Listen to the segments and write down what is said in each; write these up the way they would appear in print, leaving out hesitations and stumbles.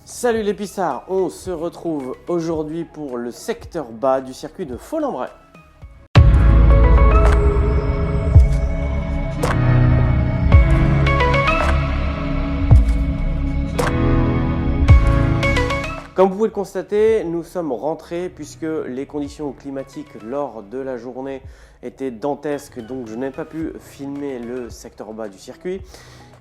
Salut les pissards, on se retrouve aujourd'hui pour le secteur bas du circuit de Folembray. Comme vous pouvez le constater, nous sommes rentrés puisque les conditions climatiques lors de la journée étaient dantesques, donc je n'ai pas pu filmer le secteur bas du circuit.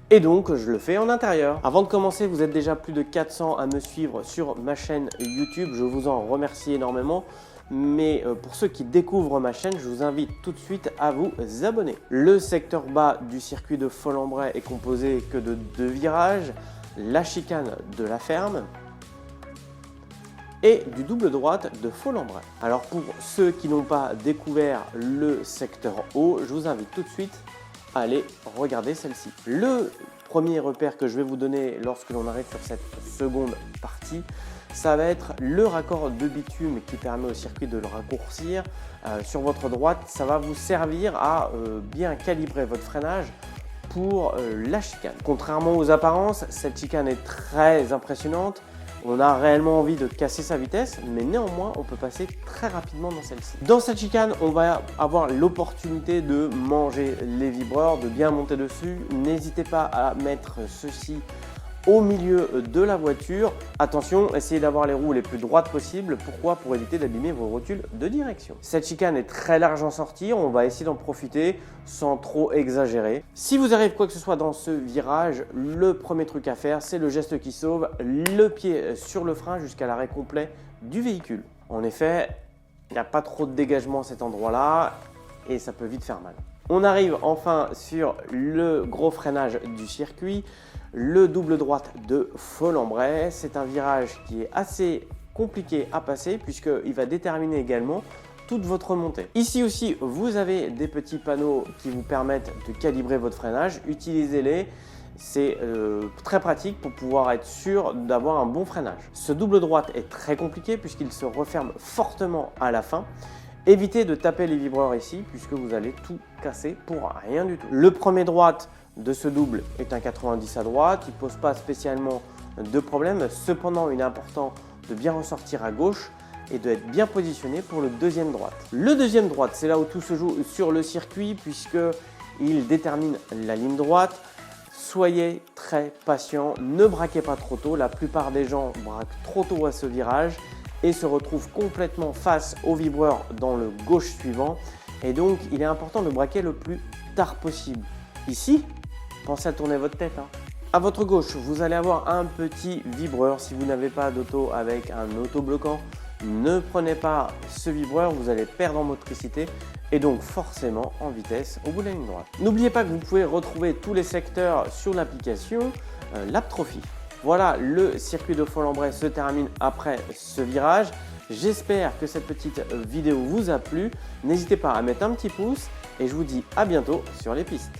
Et donc, je le fais en intérieur. Avant de commencer, vous êtes déjà plus de 400 à me suivre sur ma chaîne YouTube. Je vous en remercie énormément. Mais pour ceux qui découvrent ma chaîne, je vous invite tout de suite à vous abonner. Le secteur bas du circuit de Folembray est composé que de 2 virages, la chicane de la ferme et du double droite de Folembray. Alors pour ceux qui n'ont pas découvert le secteur haut, je vous invite tout de suite à aller regarder celle-ci. Le premier repère que je vais vous donner lorsque l'on arrive sur cette seconde partie, ça va être le raccord de bitume qui permet au circuit de le raccourcir. Sur votre droite, ça va vous servir à bien calibrer votre freinage pour la chicane. Contrairement aux apparences, cette chicane est très impressionnante. On a réellement envie de casser sa vitesse, mais néanmoins, on peut passer très rapidement dans celle-ci. Dans cette chicane, on va avoir l'opportunité de manger les vibreurs, de bien monter dessus. N'hésitez pas à mettre ceci au milieu de la voiture. Attention, essayez d'avoir les roues les plus droites possibles. Pourquoi? Pour éviter d'abîmer vos rotules de direction. Cette chicane est très large en sortie. On va essayer d'en profiter sans trop exagérer. Si vous arrive quoi que ce soit dans ce virage, le premier truc à faire, c'est le geste qui sauve, le pied sur le frein jusqu'à l'arrêt complet du véhicule. En effet, il n'y a pas trop de dégagement à cet endroit-là et ça peut vite faire mal. On arrive enfin sur le gros freinage du circuit, le double droite de Folembray. C'est un virage qui est assez compliqué à passer puisqu'il va déterminer également toute votre montée. Ici aussi, vous avez des petits panneaux qui vous permettent de calibrer votre freinage. Utilisez-les, c'est très pratique pour pouvoir être sûr d'avoir un bon freinage. Ce double droite est très compliqué puisqu'il se referme fortement à la fin. Évitez de taper les vibreurs ici puisque vous allez tout casser pour rien du tout. Le premier droite de ce double est un 90 à droite, il ne pose pas spécialement de problème. Cependant, il est important de bien ressortir à gauche et d'être bien positionné pour le deuxième droite. Le deuxième droite, c'est là où tout se joue sur le circuit puisqu'il détermine la ligne droite. Soyez très patient, ne braquez pas trop tôt. La plupart des gens braquent trop tôt à ce virage et se retrouvent complètement face au vibreur dans le gauche suivant. Et donc, il est important de braquer le plus tard possible. Ici, pensez à tourner votre tête. À votre gauche, vous allez avoir un petit vibreur. Si vous n'avez pas d'auto avec un autobloquant, ne prenez pas ce vibreur, vous allez perdre en motricité et donc forcément en vitesse au bout de la ligne droite. N'oubliez pas que vous pouvez retrouver tous les secteurs sur l'application Laptrophy. Voilà, le circuit de Folembray se termine après ce virage. J'espère que cette petite vidéo vous a plu. N'hésitez pas à mettre un petit pouce et je vous dis à bientôt sur les pistes.